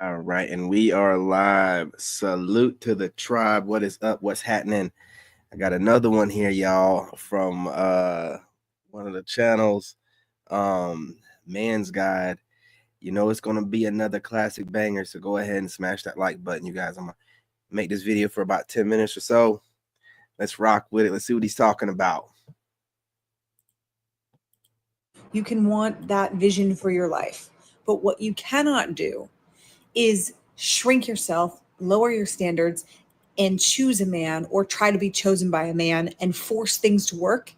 All right, and we are live. Salute to the tribe. What is up? What's happening? I got another one here, y'all, from one of the channels, Man's Guide. You know it's gonna be another classic banger, so go ahead and smash that like button, you guys. I'm gonna make this video for about 10 minutes or so. Let's rock with it. Let's see what he's talking about. You can want that vision for your life, but what you cannot do is shrink yourself, lower your standards, and choose a man or try to be chosen by a man and force things to work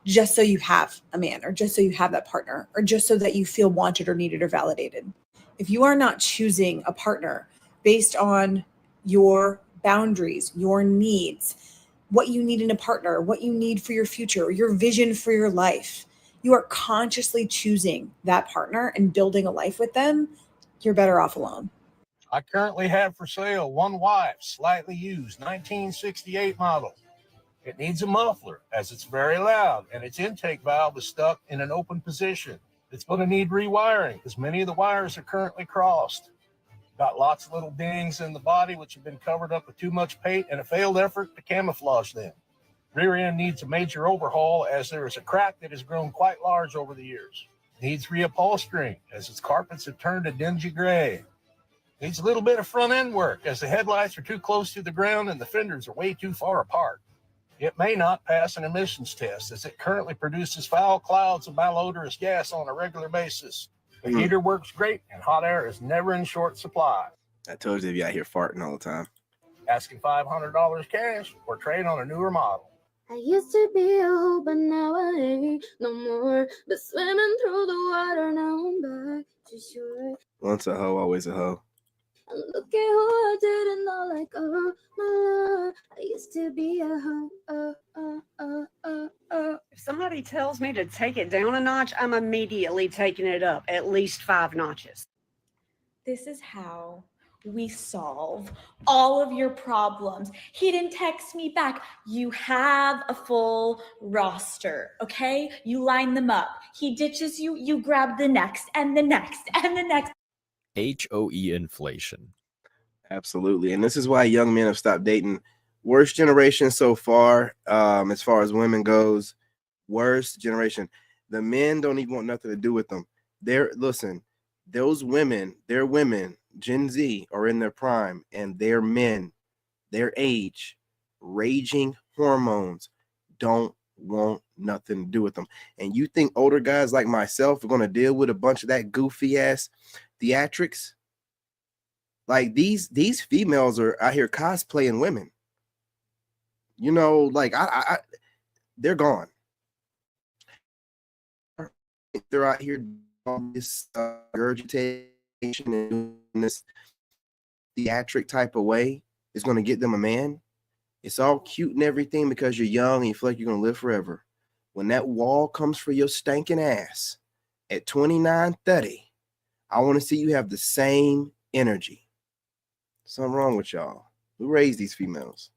just so you have a man or just so you have that partner or just so that you feel wanted or needed or validated. If you are not choosing a partner based on your boundaries, your needs, what you need in a partner, what you need for your future, your vision for your life, you are consciously choosing that partner and building a life with them, you're better off alone. I currently have for sale one wife, slightly used, 1968 model. It needs a muffler as it's very loud and its intake valve is stuck in an open position. It's going to need rewiring as many of the wires are currently crossed. Got lots of little dings in the body which have been covered up with too much paint and a failed effort to camouflage them. Rear end needs a major overhaul as there is a crack that has grown quite large over the years. Needs reupholstering as its carpets have turned a dingy gray. Needs a little bit of front end work as the headlights are too close to the ground and the fenders are way too far apart. It may not pass an emissions test as it currently produces foul clouds of malodorous gas on a regular basis. The heater works great and hot air is never in short supply. I told you they be out here farting all the time. Asking $500 cash or trade on a newer model. I used to be a hoe, but now I ain't no more. But swimming through the water, now I'm back to shore. Once a hoe, always a hoe. And look at who I didn't know, like, oh, my love. I used to be a hoe, If somebody tells me to take it down a notch, I'm immediately taking it up at least 5 notches. This is how we solve all of your problems. He didn't text me back. You have a full roster, okay? You line them up. He ditches you, you grab the next and the next and the next. HOE inflation. Absolutely. And this is why young men have stopped dating. Worst generation so far, as far as women goes. Worst generation. The men don't even want nothing to do with them. Listen, those women, they're women, Gen Z, are in their prime, and their men, their age, raging hormones, don't want nothing to do with them. And you think older guys like myself are going to deal with a bunch of that goofy ass theatrics? Like these females are out here cosplaying women. You know, like I they're gone. They're out here doing this regurgitation and doing this theatric type of way is going to get them a man. It's all cute and everything because you're young and you feel like you're going to live forever. When that wall comes for your stinking ass at 29, 30, I want to see you have the same energy. Something wrong with y'all. Who raised these females?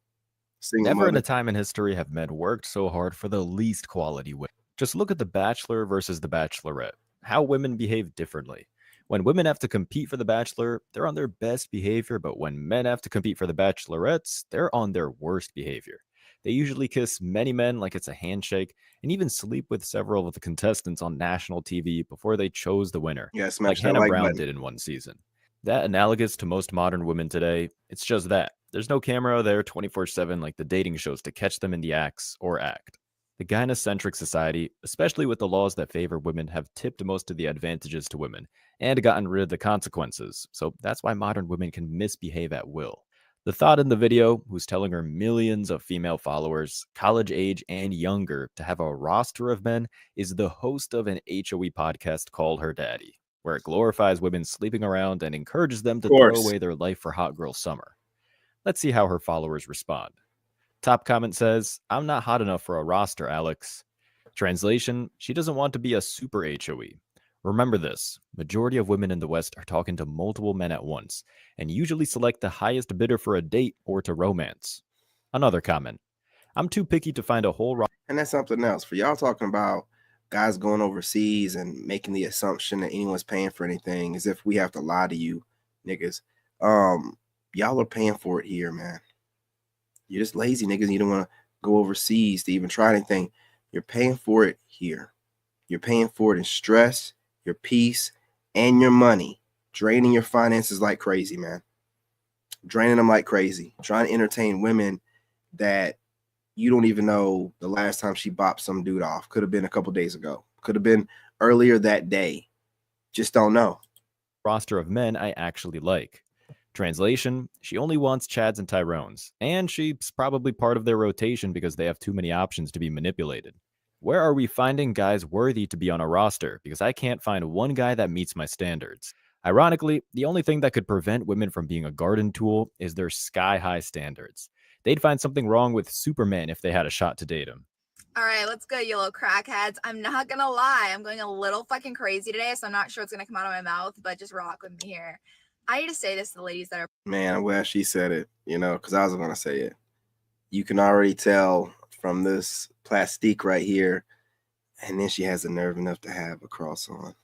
Never in a time in history have men worked so hard for the least quality women. Just look at The Bachelor versus The Bachelorette. How women behave differently. When women have to compete for The Bachelor, they're on their best behavior, but when men have to compete for The Bachelorettes, they're on their worst behavior. They usually kiss many men like it's a handshake, and even sleep with several of the contestants on national TV before they chose the winner, like Hannah Brown did in one season. That analogous to most modern women today, it's just that. There's no camera there 24/7 like the dating shows to catch them in the acts or act. The gynocentric society, especially with the laws that favor women, have tipped most of the advantages to women and gotten rid of the consequences, so that's why modern women can misbehave at will. The thought in the video, who's telling her millions of female followers, college age and younger, to have a roster of men, is the host of an HOE podcast called Her Daddy, where it glorifies women sleeping around and encourages them to throw away their life for hot girl summer. Let's see how her followers respond. Top comment says, "I'm not hot enough for a roster, Alex." Translation, she doesn't want to be a super HOE. Remember this, majority of women in the West are talking to multiple men at once, and usually select the highest bidder for a date or to romance. Another comment, "I'm too picky to find a whole roster." And that's something else. For y'all talking about guys going overseas and making the assumption that anyone's paying for anything, as if we have to lie to you, niggas. Y'all are paying for it here, man. You're just lazy niggas. You don't want to go overseas to even try anything. You're paying for it here. You're paying for it in stress, your peace, and your money. Draining your finances like crazy, man. Draining them like crazy. Trying to entertain women that you don't even know the last time she bopped some dude off. Could have been a couple days ago. Could have been earlier that day. Just don't know. Roster of men I actually like. Translation, she only wants Chads and Tyrones, and she's probably part of their rotation because they have too many options to be manipulated. Where are we finding guys worthy to be on a roster? Because I can't find one guy that meets my standards. Ironically, the only thing that could prevent women from being a garden tool is their sky-high standards. They'd find something wrong with Superman if they had a shot to date him. All right, let's go, you little crackheads. I'm not gonna lie, I'm going a little fucking crazy today, so I'm not sure what's gonna come out of my mouth, but just rock with me here. I need to say this to the ladies that are. Man, I'm glad she said it, because I was going to say it. You can already tell from this plastique right here, and then she has the nerve enough to have a cross on.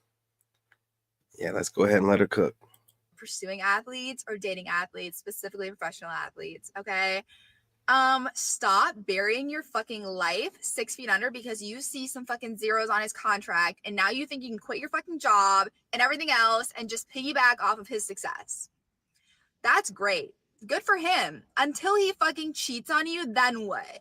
Yeah, let's go ahead and let her cook. Pursuing athletes or dating athletes, specifically professional athletes, okay? Stop burying your fucking life 6 feet under because you see some fucking zeros on his contract and now you think you can quit your fucking job and everything else and just piggyback off of his success. That's great. Good for him. Until he fucking cheats on you, then what?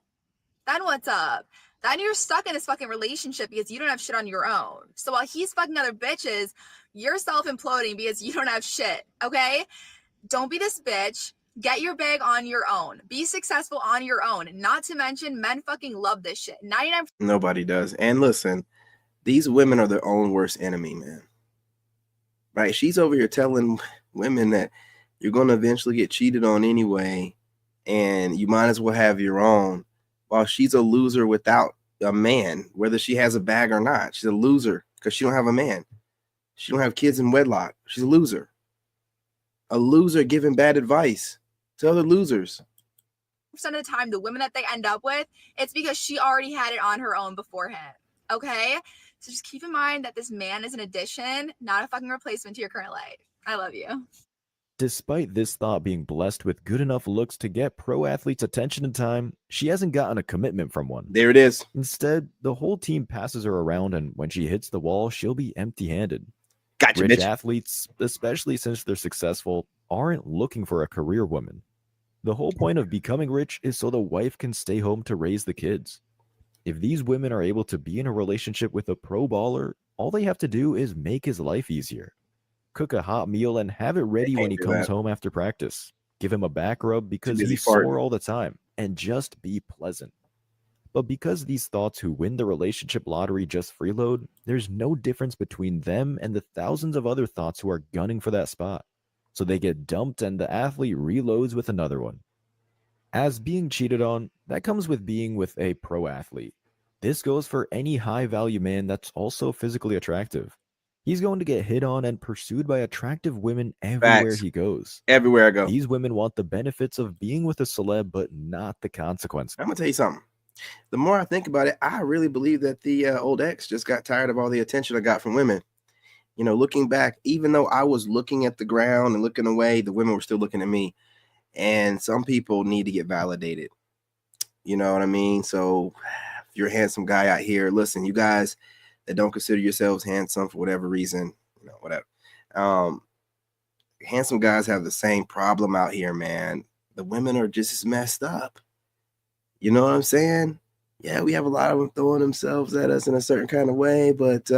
Then what's up? Then you're stuck in this fucking relationship because you don't have shit on your own. So while he's fucking other bitches, you're self-imploding because you don't have shit, okay? Don't be this bitch. Get your bag on your own. Be successful on your own. Not to mention, men fucking love this shit. 99%. Nobody does. And listen, these women are their own worst enemy, man. Right? She's over here telling women that you're going to eventually get cheated on anyway, and you might as well have your own, while she's a loser without a man, whether she has a bag or not. She's a loser because she don't have a man. She don't have kids in wedlock. She's a loser. A loser giving bad advice to other losers. Of the time, the women that they end up with, it's because she already had it on her own beforehand. Okay? So just keep in mind that this man is an addition, not a fucking replacement to your current life. I love you. Despite this thought being blessed with good enough looks to get pro athletes' attention in time, she hasn't gotten a commitment from one. There it is. Instead, the whole team passes her around, and when she hits the wall, she'll be empty-handed. Gotcha, Rich bitch. athletes, especially since they're successful, aren't looking for a career woman. The whole point of becoming rich is so the wife can stay home to raise the kids. If these women are able to be in a relationship with a pro baller, all they have to do is make his life easier. Cook a hot meal and have it ready when he comes home after practice. Give him a back rub because he's sore all the time, and just be pleasant. But because these thoughts who win the relationship lottery just freeload, there's no difference between them and the thousands of other thoughts who are gunning for that spot. So they get dumped and the athlete reloads with another one. As being cheated on, that comes with being with a pro athlete. This goes for any high-value man that's also physically attractive. He's going to get hit on and pursued by attractive women everywhere he goes. Everywhere I go. These women want the benefits of being with a celeb, but not the consequences. I'm going to tell you something. The more I think about it, I really believe that the old ex just got tired of all the attention I got from women. Looking back, even though I was looking at the ground and looking away, the women were still looking at me. And some people need to get validated. You know what I mean? So if you're a handsome guy out here, listen, you guys that don't consider yourselves handsome for whatever reason, whatever. Handsome guys have the same problem out here, man. The women are just as messed up. You know what I'm saying? Yeah, we have a lot of them throwing themselves at us in a certain kind of way, but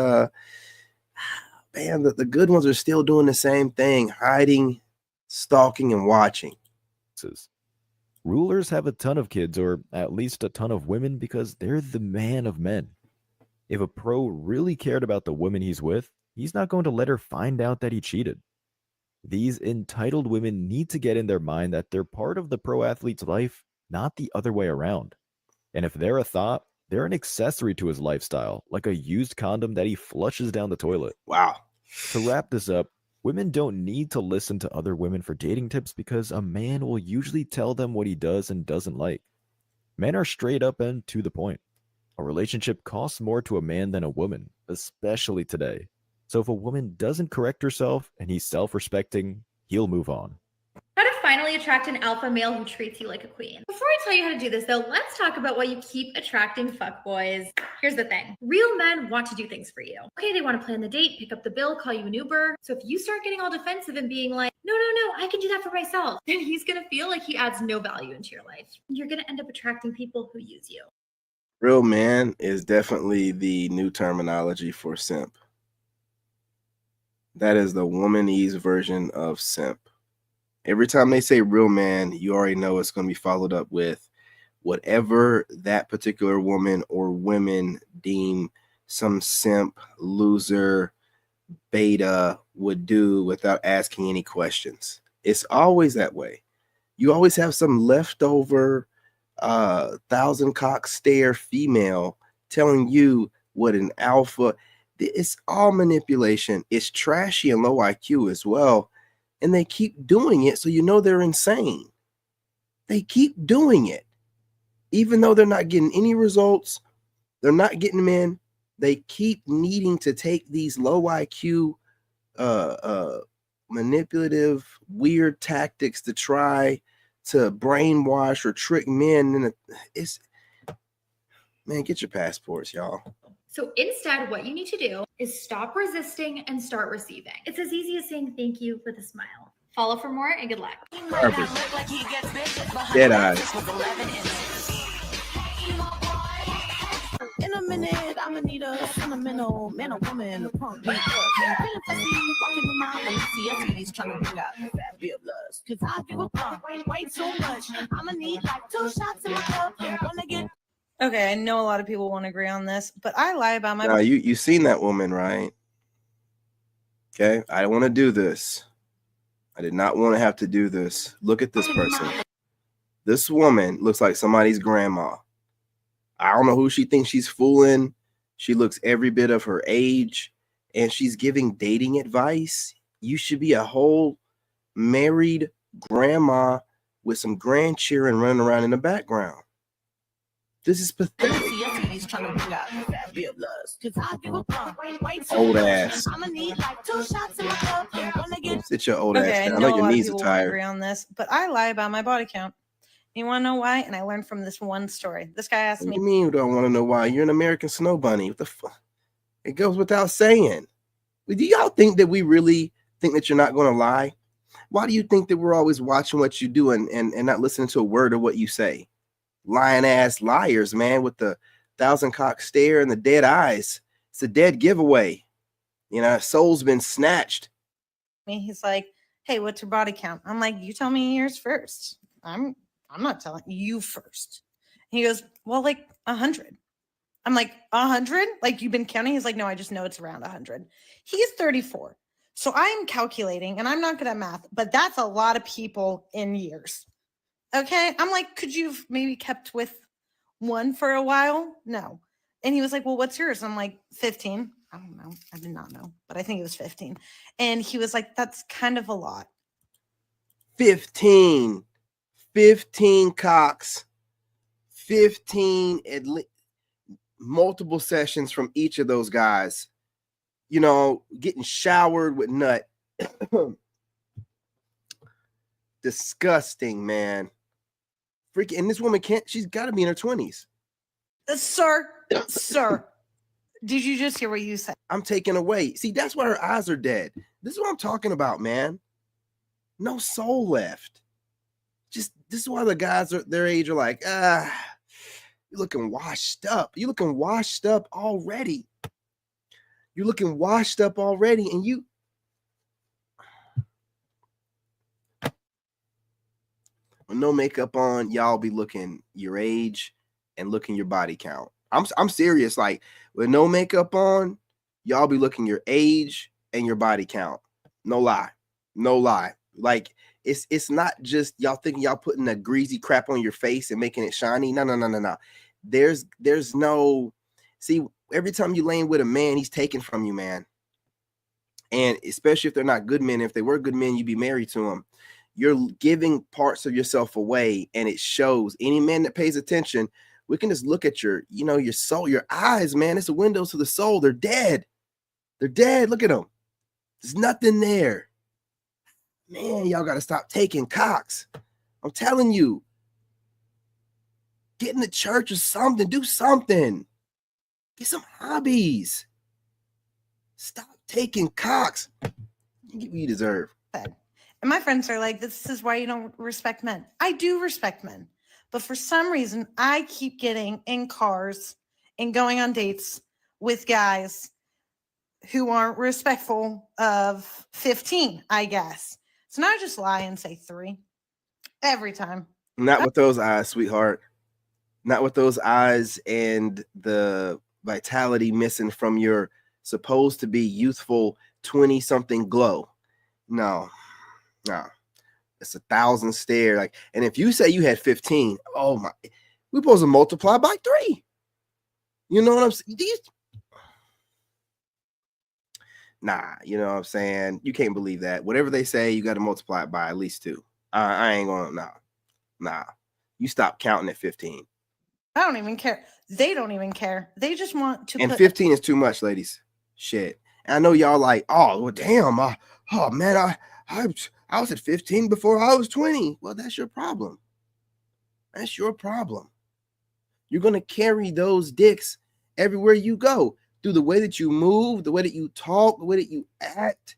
man, the good ones are still doing the same thing, hiding, stalking, and watching. Rulers have a ton of kids, or at least a ton of women, because they're the man of men. If a pro really cared about the woman he's with, he's not going to let her find out that he cheated. These entitled women need to get in their mind that they're part of the pro athlete's life, not the other way around. And if they're a thought, they're an accessory to his lifestyle, like a used condom that he flushes down the toilet. Wow. To wrap this up, women don't need to listen to other women for dating tips because a man will usually tell them what he does and doesn't like. Men are straight up and to the point. A relationship costs more to a man than a woman, especially today. So if a woman doesn't correct herself and he's self-respecting, he'll move on. finally attract an alpha male who treats you like a queen? Before I tell you how to do this though, let's talk about why you keep attracting fuckboys. Here's the thing. Real men want to do things for you. Okay, they want to plan the date, pick up the bill, call you an Uber. So if you start getting all defensive and being like, no, I can do that for myself, then he's gonna feel like he adds no value into your life. You're gonna end up attracting people who use you. Real man is definitely the new terminology for simp. That is the womanese version of simp. Every time they say real man, you already know it's going to be followed up with whatever that particular woman or women deem some simp, loser, beta would do without asking any questions. It's always that way. You always have some leftover thousand cock stare female telling you what an alpha. It's all manipulation. It's trashy and low IQ as well. And they keep doing it, so you know they're insane. They keep doing it. Even though they're not getting any results, they're not getting them in. They keep needing to take these low IQ, manipulative, weird tactics to try to brainwash or trick men. And it's, man, get your passports, y'all. So instead, what you need to do is stop resisting and start receiving. It's as easy as saying thank you with a smile. Follow for more and good luck. Perfect. Dead eyes. In a minute, I'ma need a sentimental man or woman to pump me up. Feeling fussy, walking in my way. CSP's trying to bring out fabulous. Cause I give a fuck way too much. I'ma need like 2 shots in my cup. Wanna get. Okay, I know a lot of people won't agree on this, but I lie about my. Now, you seen that woman, right? Okay, I want to do this. I did not want to have to do this. Look at this person. This woman looks like somebody's grandma. I don't know who she thinks she's fooling. She looks every bit of her age, and she's giving dating advice. You should be a whole married grandma with some grandchildren running around in the background. This is pathetic. Old ass. Sit your old ass down. I know your knees are tired. Agree on this, but I lie about my body count. You want to know why? And I learned from this one story. This guy asked me. What do you mean you don't want to know why? You're an American snow bunny. What the fuck? It goes without saying. Do y'all think that we really think that you're not going to lie? Why do you think that we're always watching what you do and not listening to a word of what you say? Lying ass liars, man, with the 1,000 cock stare and the dead eyes. It's a dead giveaway. You know, soul's been snatched. He's like, hey, what's your body count? I'm like, you tell me yours first. I'm not telling you first. He goes, well, like 100. I'm like, 100? Like you've been counting? He's like, no, I just know it's around 100. He's 34. So I'm calculating, and I'm not good at math, but that's a lot of people in years. Okay. I'm like, could you have maybe kept with one for a while? No. And he was like, well, what's yours? I'm like, 15. I don't know. I did not know, but I think it was 15. And he was like, that's kind of a lot. 15 cocks, 15 at least, multiple sessions from each of those guys, you know, getting showered with nut. Disgusting, man. Freaking, and this woman can't, she's got to be in her 20s. Sir, did you just hear what you said? I'm taken away. See, that's why her eyes are dead. This is what I'm talking about, man. No soul left. Just, this is why the guys are their age are like, you're looking washed up. You're looking washed up already. You're looking washed up already. And you, with no makeup on, y'all be looking your age and looking your body count. I'm serious. Like, with no makeup on, y'all be looking your age and your body count. No lie. Like, it's not just y'all thinking y'all putting a greasy crap on your face and making it shiny. No. There's no, see, every time you laying with a man, he's taken from you, man. And especially if they're not good men, if they were good men, you'd be married to them. You're giving parts of yourself away, and it shows. Any man that pays attention, we can just look at your, you know, your soul, your eyes, man. It's the windows to the soul. They're dead. Look at them. There's nothing there. man, y'all got to stop taking cocks. I'm telling you. Get in the church or something. Do something. Get some hobbies. Stop taking cocks. You get what you deserve. And my friends are like, this is why you don't respect men. I do respect men. But for some reason, I keep getting in cars and going on dates with guys who aren't respectful of 15, I guess. So now I just lie and say 3 every time. Not with those eyes, sweetheart. Not with those eyes and the vitality missing from your supposed to be youthful 20-something glow. No. It's 1,000 stare. Like, and if you say you had 15, oh my, we're supposed to multiply by 3. You know what I'm saying? Nah, you know what I'm saying? You can't believe that. Whatever they say, you got to multiply it by at least 2. I ain't gonna, nah. You stop counting at 15. I don't even care. They don't even care. They just want to. And 15 is too much, ladies. Shit. And I know y'all like, oh, well, damn. Oh man, I was at 15 before I was 20. Well, that's your problem. That's your problem. You're gonna carry those dicks everywhere you go through the way that you move, the way that you talk, the way that you act.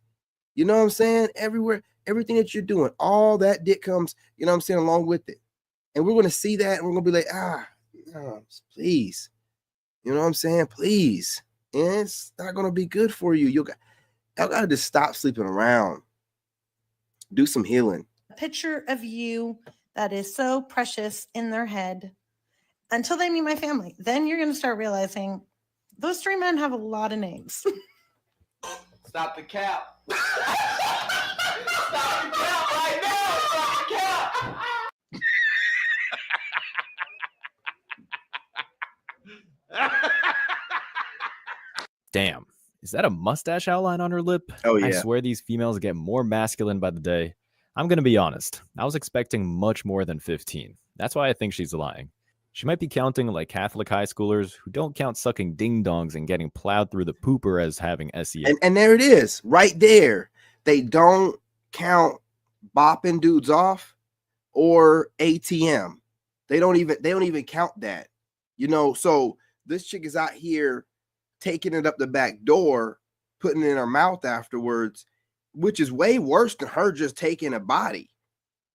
You know what I'm saying? Everywhere, everything that you're doing, all that dick comes, you know what I'm saying, along with it. And we're gonna see that, and we're gonna be like, please. You know what I'm saying? Please. And it's not gonna be good for you. Y'all gotta just stop sleeping around. Do some healing. A picture of you that is so precious in their head until they meet my family. Then you're gonna start realizing those 3 men have a lot of names. Stop the cap. Stop the cap right now. Stop the cap. Damn. Is that a mustache outline on her lip? Oh, yeah. I swear these females get more masculine by the day. I'm going to be honest. I was expecting much more than 15. That's why I think she's lying. She might be counting like Catholic high schoolers who don't count sucking ding-dongs and getting plowed through the pooper as having SEA. And there it is, right there. They don't count bopping dudes off or ATM. They don't even count that. You know, so this chick is out here taking it up the back door, putting it in her mouth afterwards, which is way worse than her just taking a body.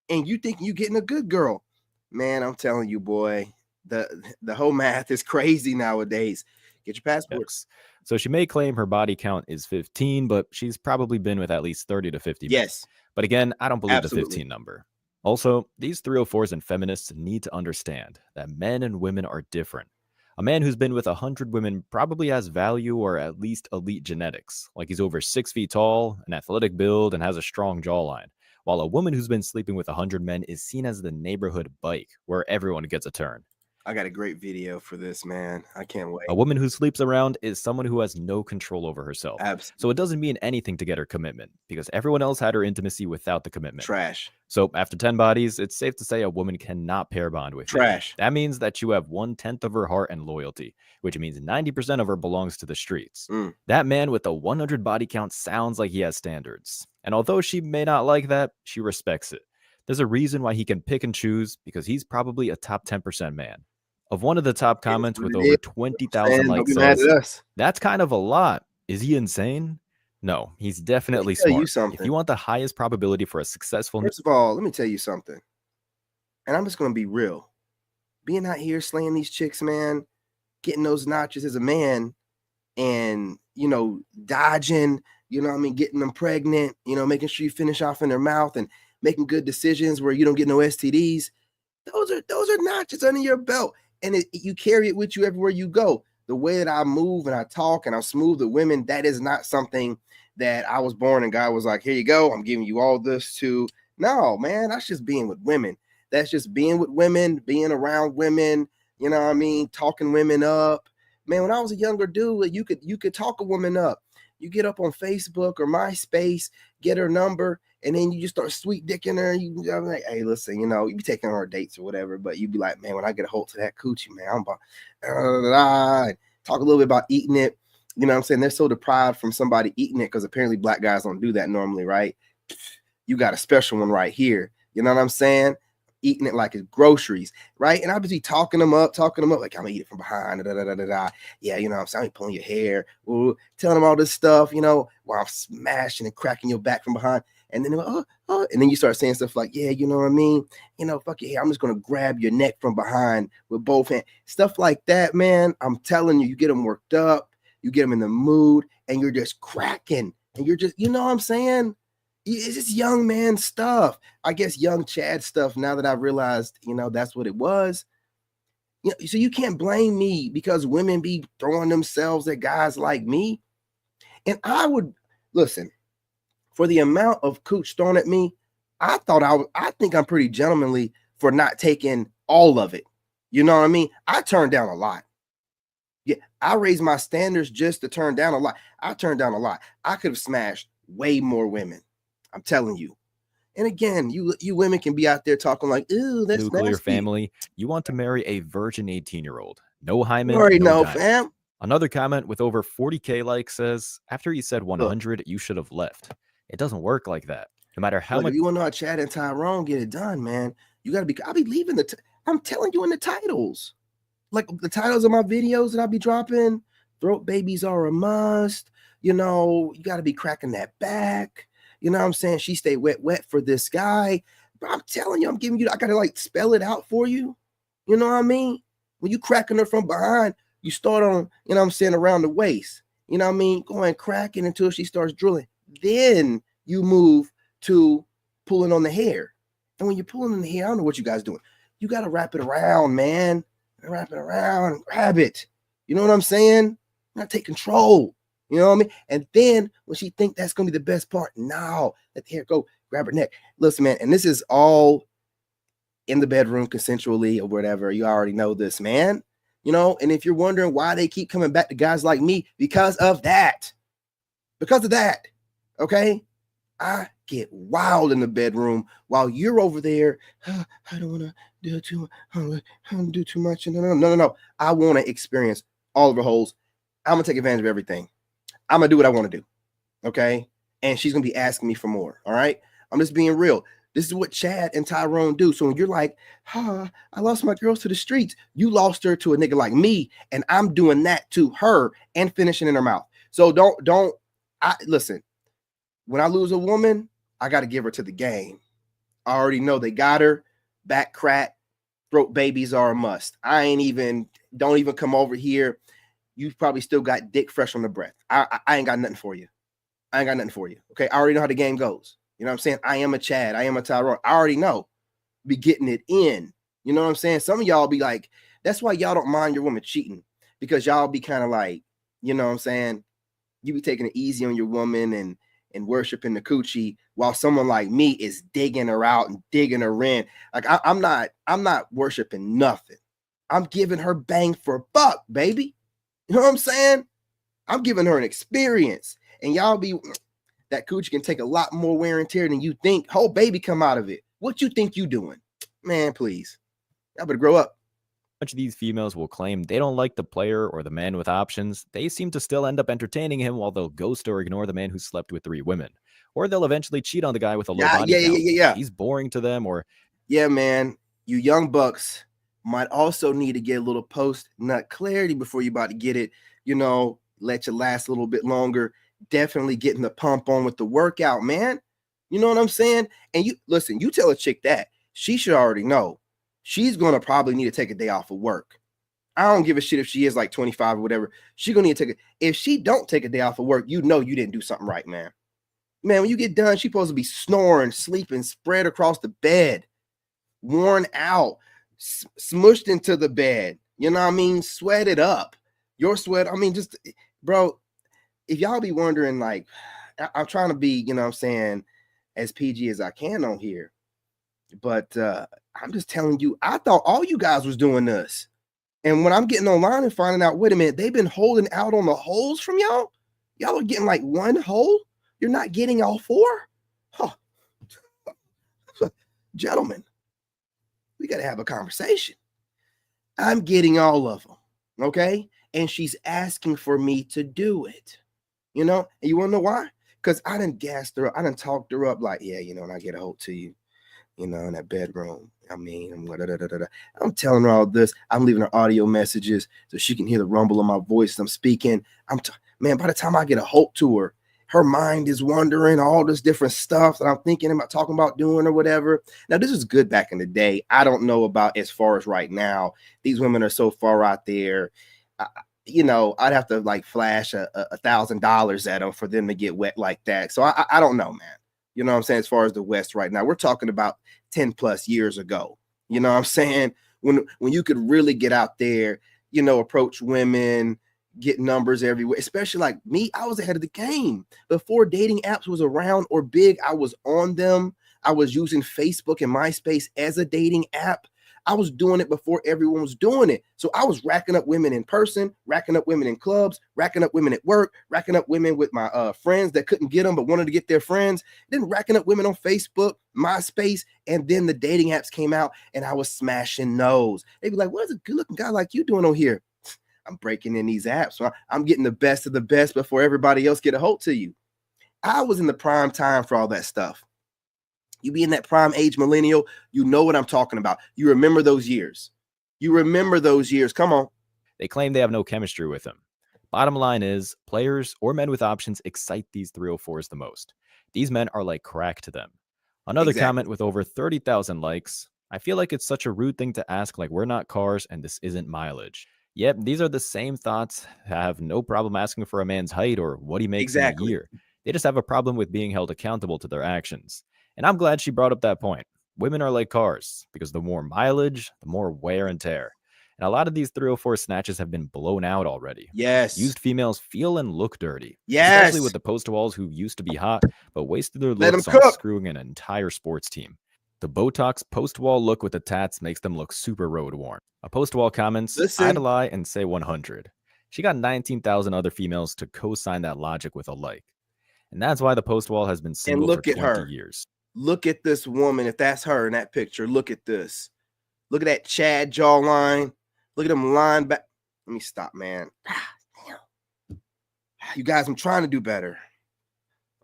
And you think you getting a good girl. Man, I'm telling you, boy, the whole math is crazy nowadays. Get your passports. Yes. So she may claim her body count is 15, but she's probably been with at least 30 to 50 men. Yes. But again, I don't believe Absolutely. the 15 number. Also, these 304s and feminists need to understand that men and women are different. A man who's been with 100 women probably has value or at least elite genetics, like he's over 6 feet tall, an athletic build, and has a strong jawline, while a woman who's been sleeping with 100 men is seen as the neighborhood bike, where everyone gets a turn. I got a great video for this, man. I can't wait. A woman who sleeps around is someone who has no control over herself. Absolutely. So it doesn't mean anything to get her commitment, because everyone else had her intimacy without the commitment. Trash. So after 10 bodies, it's safe to say a woman cannot pair bond with you. Trash. That means that you have 1/10 of her heart and loyalty, which means 90% of her belongs to the streets. That man with a 100 body count sounds like he has standards. And although she may not like that, she respects it. There's a reason why he can pick and choose, because he's probably a top 10% man. Of one of the top comments with over 20,000 likes says, "That's kind of a lot. Is he insane?" No, he's definitely smart. If you want the highest probability for a successful... First of all, let me tell you something. And I'm just going to be real. Being out here slaying these chicks, man, getting those notches as a man and, you know, dodging, you know what I mean, getting them pregnant, you know, making sure you finish off in their mouth and making good decisions where you don't get no STDs. Those are notches under your belt. And you carry it with you everywhere you go. The way that I move and I talk and I'm smooth with women, that is not something that I was born and God was like, here you go, I'm giving you all this to. No, man, that's just being with women. That's just being with women, being around women, you know what I mean, talking women up. Man, when I was a younger dude, you could talk a woman up. You get up on Facebook or MySpace, get her number, and then you just start sweet dicking her. I'm like, hey, listen, you know, you be taking her on dates or whatever, but you'd be like, man, when I get a hold to that coochie, man, I'm about talk a little bit about eating it. You know what I'm saying? They're so deprived from somebody eating it because apparently black guys don't do that normally, right? you got a special one right here. You know what I'm saying? Eating it like it's groceries, right? And I'll be talking them up, like I'm gonna eat it from behind. Da, da, da, da, da. Yeah, you know what I'm saying? I'm pulling your hair, ooh, telling them all this stuff, you know, while I'm smashing and cracking your back from behind. And then, and then you start saying stuff like, yeah, you know what I mean? You know, fuck your hair. I'm just gonna grab your neck from behind with both hands. Stuff like that, man. I'm telling you, you get them worked up, you get them in the mood, and you're just cracking. And you're just, you know what I'm saying? It's just young man stuff. I guess young Chad stuff. Now that I realized, you know, that's what it was. You know, so you can't blame me because women be throwing themselves at guys like me. And I would listen for the amount of cooch thrown at me. I think I'm pretty gentlemanly for not taking all of it. You know what I mean? I turned down a lot. Yeah, I raised my standards just to turn down a lot. I turned down a lot. I could have smashed way more women. I'm telling you. And again, you women can be out there talking like, ooh, that's Nuclear nasty. family. You want to marry a virgin 18-year-old. No hymen, You already no know, diamond. fam. Another comment with over 40K likes says, after you said 100, you should have left. It doesn't work like that. No matter how much. If you want to know how Chad and Tyrone get it done, man, you got to be, I'll be leaving I'm telling you in the titles. Like the titles of my videos that I'll be dropping, throat babies are a must. You know, you got to be cracking that back. You know what I'm saying? She stay wet for this guy. But I'm telling you, I'm giving you, I got to like spell it out for you. You know what I mean? When you cracking her from behind, you start on, you know what I'm saying, around the waist. You know what I mean? Going cracking until she starts drilling. Then you move to pulling on the hair. And when you're pulling on the hair, I don't know what you guys doing. You got to wrap it around, man. Wrap it around and grab it. You know what I'm saying? You got to take control. You know what I mean? And then when she think that's going to be the best part, now let the hair go, grab her neck. Listen, man, and this is all in the bedroom consensually or whatever. You already know this, man. You know, and if you're wondering why they keep coming back to guys like me, because of that. Because of that. Okay? I get wild in the bedroom while you're over there. I don't want to do too much. No. I want to experience all of her holes. I'm going to take advantage of everything. I'm going to do what I want to do. Okay? And she's going to be asking me for more. All right? I'm just being real. This is what Chad and Tyrone do. So when you're like, I lost my girls to the streets, you lost her to a nigga like me, and I'm doing that to her and finishing in her mouth. So listen, when I lose a woman, I got to give her to the game. I already know they got her, back crack, throat babies are a must. Don't even come over here. You've probably still got dick fresh on the breath. I ain't got nothing for you. Okay, I already know how the game goes. You know what I'm saying? I am a Chad. I am a Tyrone. I already know. Be getting it in. You know what I'm saying? Some of y'all be like, that's why y'all don't mind your woman cheating. Because y'all be kind of like, you know what I'm saying? You be taking it easy on your woman and worshiping the coochie while someone like me is digging her out and digging her in. Like I'm not worshiping nothing. I'm giving her bang for buck, baby. You know what I'm saying? I'm giving her an experience. And y'all be... that coochie can take a lot more wear and tear than you think. Whole baby come out of it. What you think you doing? Man, please. Y'all better grow up. Much of these females will claim they don't like the player or the man with options. They seem to still end up entertaining him while they'll ghost or ignore the man who slept with 3 women. Or they'll eventually cheat on the guy with a low body count. Yeah. He's boring to them or... Yeah, man. You young bucks might also need to get a little post-nut clarity before you about to get it. You know, let you last a little bit longer. Definitely getting the pump on with the workout, man. You know what I'm saying? And you listen, you tell a chick that, she should already know she's gonna probably need to take a day off of work. I don't give a shit if she is like 25 or whatever. She's gonna need to take it. If she don't take a day off of work, you know you didn't do something right, man. Man, when you get done, she's supposed to be snoring, sleeping, spread across the bed, worn out, smushed into the bed. You know what I mean? Sweated up. Your sweat. I mean, just bro. If y'all be wondering, like, I'm trying to be, you know what I'm saying, as PG as I can on here. But I'm just telling you, I thought all you guys was doing this. And when I'm getting online and finding out, wait a minute, they've been holding out on the holes from y'all? Y'all are getting like one hole? You're not getting all 4? Huh. Gentlemen, we got to have a conversation. I'm getting all of them, okay? And she's asking for me to do it. You know, and you want to know why? Because I done gassed her up. I done talked her up like, yeah, you know, and I get a hold to you, you know, in that bedroom. I mean, I'm telling her all this. I'm leaving her audio messages so she can hear the rumble of my voice. I'm speaking. Man, by the time I get a hold to her, her mind is wandering, all this different stuff that I'm thinking about, talking about doing or whatever. Now, this is good back in the day. I don't know about as far as right now. These women are so far out there. You know, I'd have to like flash $1,000 at them for them to get wet like that. So I don't know, man. You know what I'm saying? As far as the West right now, we're talking about 10 plus years ago. You know what I'm saying? When you could really get out there, you know, approach women, get numbers everywhere, especially like me. I was ahead of the game before dating apps was around or big. I was on them. I was using Facebook and MySpace as a dating app. I was doing it before everyone was doing it. So I was racking up women in person, racking up women in clubs, racking up women at work, racking up women with my friends that couldn't get them but wanted to get their friends, then racking up women on Facebook, MySpace, and then the dating apps came out and I was smashing those. They'd be like, what is a good looking guy like you doing on here? I'm breaking in these apps. So I'm getting the best of the best before everybody else get a hold to you. I was in the prime time for all that stuff. You be in that prime age millennial, you know what I'm talking about. You remember those years. You remember those years. Come on. They claim they have no chemistry with him. Bottom line is, players or men with options excite these 304s the most. These men are like crack to them. Another comment with over 30,000 likes. I feel like it's such a rude thing to ask, like we're not cars and this isn't mileage. Yep, these are the same thoughts. Have no problem asking for a man's height or what he makes in a year. They just have a problem with being held accountable to their actions. And I'm glad she brought up that point. Women are like cars because the more mileage, the more wear and tear. And a lot of these 304 snatches have been blown out already. Yes. Used females feel and look dirty. Yes. Especially with the post walls who used to be hot, but wasted their Let looks them on cook. screwing an entire sports team. The Botox post-wall look with the tats makes them look super road-worn. A post-wall comments, I'd lie and say 100. She got 19,000 other females to co-sign that logic with a like. And that's why the post-wall has been single for 20 years. Look at this woman. If that's her in that picture, look at this. Look at that Chad jawline. Look at them line back. Let me stop, man. You guys, I'm trying to do better.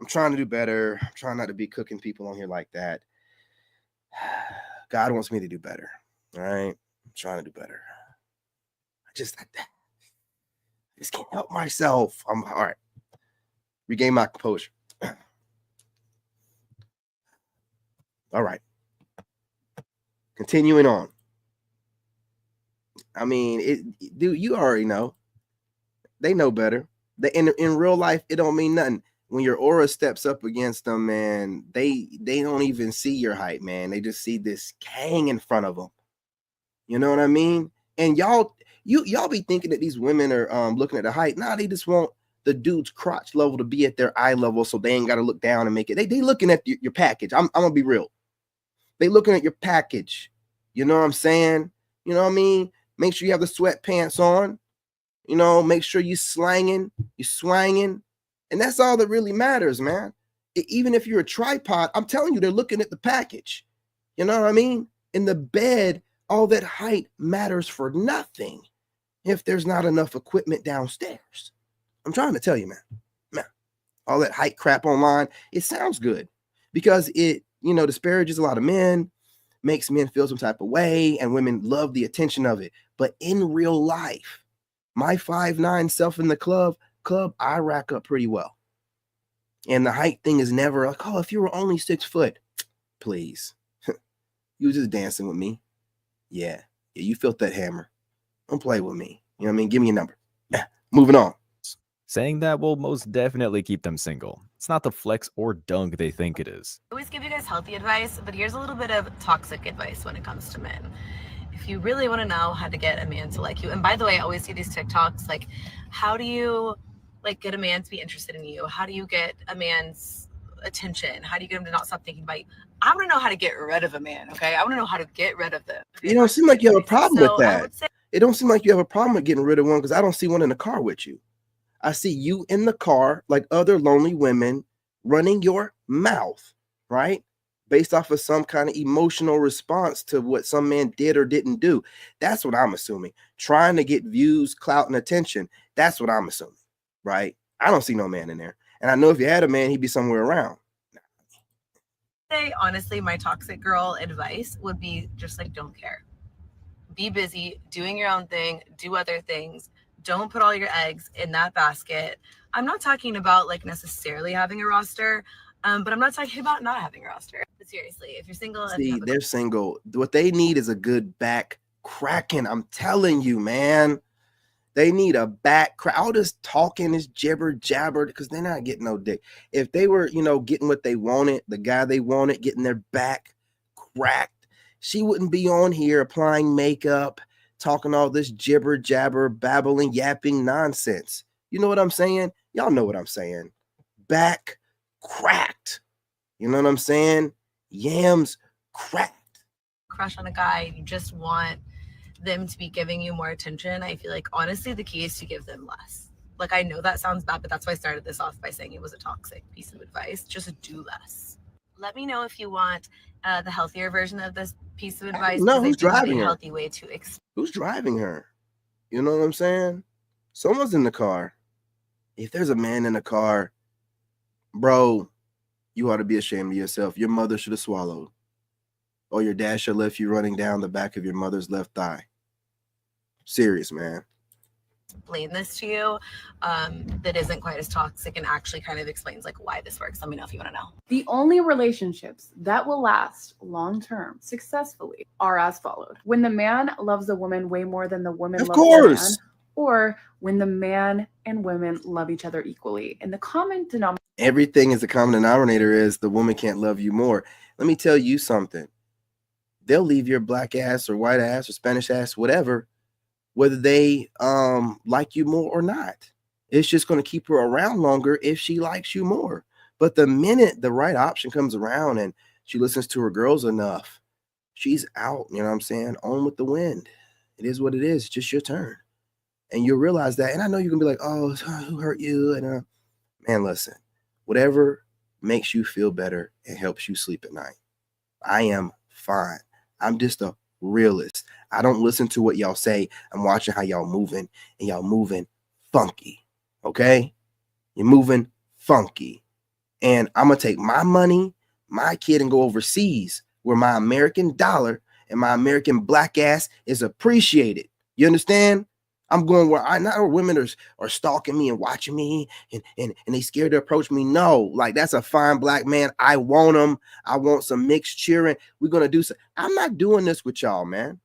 I'm trying to do better. I'm trying not to be cooking people on here like that. God wants me to do better. All right. I'm trying to do better. I just can't help myself. I'm all right. Regain my composure. All right. Continuing on. I mean, dude, you already know. They know better. In real life, it don't mean nothing. When your aura steps up against them, man, they don't even see your height, man. They just see this gang in front of them. You know what I mean? And y'all be thinking that these women are looking at the height. Nah, they just want the dude's crotch level to be at their eye level, so they ain't got to look down and make it. They looking at your package. I'm gonna be real. They looking at your package. You know what I'm saying? You know what I mean? Make sure you have the sweatpants on. You know, make sure you slanging, you swanging. And that's all that really matters, man. Even if you're a tripod, I'm telling you, they're looking at the package. You know what I mean? In the bed, all that height matters for nothing if there's not enough equipment downstairs. I'm trying to tell you, man, all that height crap online, it sounds good because it, disparages a lot of men, makes men feel some type of way, and women love the attention of it. But in real life, my 5'9" self in the club, I rack up pretty well. And the height thing is never like, oh, if you were only 6 foot, please. You were just dancing with me. Yeah, you felt that hammer. Don't play with me. You know what I mean? Give me a number. Moving on. Saying that will most definitely keep them single. It's not the flex or dunk they think it is. I always give you guys healthy advice, but here's a little bit of toxic advice when it comes to men. If you really want to know how to get a man to like you, and by the way, I always see these TikToks, like, how do you get a man to be interested in you? How do you get a man's attention? How do you get him to not stop thinking about you? I want to know how to get rid of a man, okay? I want to know how to get rid of them. You don't seem like you have a problem with that. It don't seem like you have a problem with getting rid of one because I don't see one in the car with you. I see you in the car like other lonely women running your mouth, right? Based off of some kind of emotional response to what some man did or didn't do. That's what I'm assuming. Trying to get views, clout, and attention. That's what I'm assuming, right? I don't see no man in there. And I know if you had a man, he'd be somewhere around. Say, honestly, my toxic girl advice would be just like, don't care. Be busy doing your own thing, do other things. Don't put all your eggs in that basket. I'm not talking about like necessarily having a roster, but I'm not talking about not having a roster. But seriously, if you're single, See, they're single. What they need is a good back cracking. I'm telling you, man. They need a back crack. All this talking is jibber jabber because they're not getting no dick. If they were, getting what they wanted, the guy they wanted, getting their back cracked, she wouldn't be on here applying makeup, talking all this jibber jabber, babbling, yapping nonsense. You know what I'm saying? Y'all know what I'm saying. Back cracked. You know what I'm saying? Yams cracked. Crush on a guy, you just want them to be giving you more attention. I feel like honestly the key is to give them less. Like, I know that sounds bad, but that's why I started this off by saying it was a toxic piece of advice. Just do less. Let me know if you want the healthier version of this piece of advice. No, who's driving a her? healthy way to Who's driving her? You know what I'm saying? Someone's in the car. If there's a man in the car, bro, you ought to be ashamed of yourself. Your mother should have swallowed. Or your dad should have left you running down the back of your mother's left thigh. Serious, man. explain this to you that isn't quite as toxic and actually kind of explains like why this works. Let me know if you want to know. The only relationships that will last long term successfully are as followed. When the man loves the woman way more than the woman loves the man, or when the man and women love each other equally. And the common denominator. Everything is the common denominator is the woman can't love you more. Let me tell you something. They'll leave your black ass or white ass or Spanish ass, whatever, whether they like you more or not. It's just going to keep her around longer if she likes you more. But the minute the right option comes around and she listens to her girls enough, she's out. You know what I'm saying? On with the wind. It is what it is. It's just your turn. And you'll realize that. And I know you're going to be like, oh, who hurt you? And man, listen, whatever makes you feel better and helps you sleep at night. I am fine. I'm just a realist. I don't listen to what y'all say. I'm watching how y'all moving, and y'all moving funky. Okay? You're moving funky. And I'm going to take my money, my kid, and go overseas where my American dollar and my American black ass is appreciated. You understand? I'm going where I not where women are stalking me and watching me and they scared to approach me. No, like that's a fine black man. I want him. I want some mixed cheering. We're going to do so. I'm not doing this with y'all, man.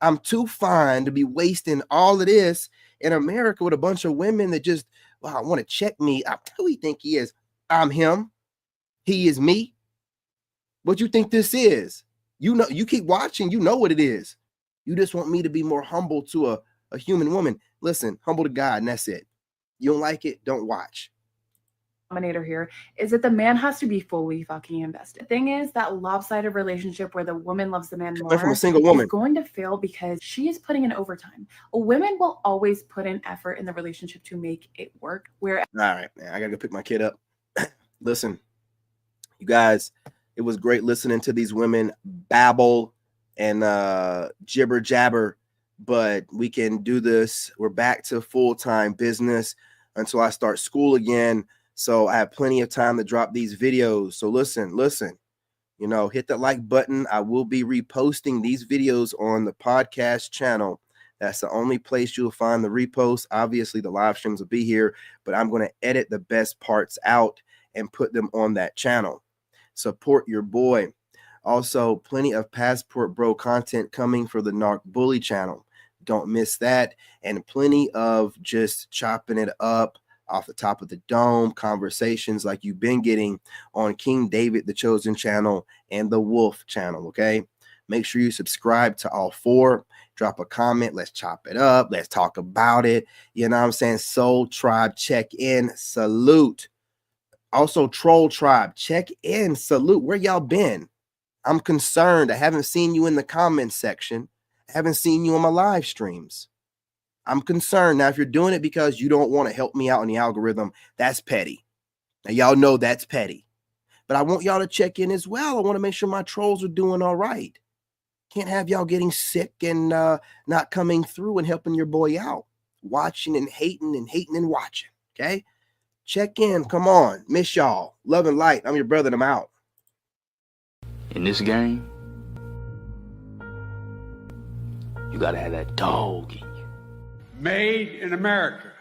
I'm too fine to be wasting all of this in America with a bunch of women that just want to check me. Who do you think he is? I'm him. He is me. What you think this is? You know, you keep watching. You know what it is. You just want me to be more humble to a human woman. Listen, humble to God, and that's it. You don't like it, don't watch. Denominator here is that the man has to be fully fucking invested. The thing is that lopsided relationship where the woman loves the man more from a single woman is going to fail because she is putting in overtime. Women will always put in effort in the relationship to make it work. Where all right, man, I gotta go pick my kid up. Listen, you guys, it was great listening to these women babble and jibber jabber. But we can do this. We're back to full-time business until I start school again. So I have plenty of time to drop these videos. So listen, you know, hit that like button. I will be reposting these videos on the podcast channel. That's the only place you'll find the repost. Obviously, the live streams will be here, but I'm going to edit the best parts out and put them on that channel. Support your boy. Also, plenty of Passport Bro content coming for the Narc Bully channel. Don't miss that. And plenty of just chopping it up off the top of the dome conversations like you've been getting on King David, the Chosen channel, and the Wolf channel. Okay. Make sure you subscribe to all four. Drop a comment. Let's chop it up. Let's talk about it. You know what I'm saying? Soul Tribe, check in. Salute. Also, Troll Tribe, check in. Salute. Where y'all been? I'm concerned. I haven't seen you in the comment section. I haven't seen you on my live streams. I'm concerned. Now, if you're doing it because you don't want to help me out in the algorithm, that's petty. Now, y'all know that's petty. But I want y'all to check in as well. I want to make sure my trolls are doing all right. Can't have y'all getting sick and not coming through and helping your boy out. Watching and hating and watching. Okay? Check in. Come on. Miss y'all. Love and light. I'm your brother and I'm out. In this game, you gotta have that dog in you. Made in America.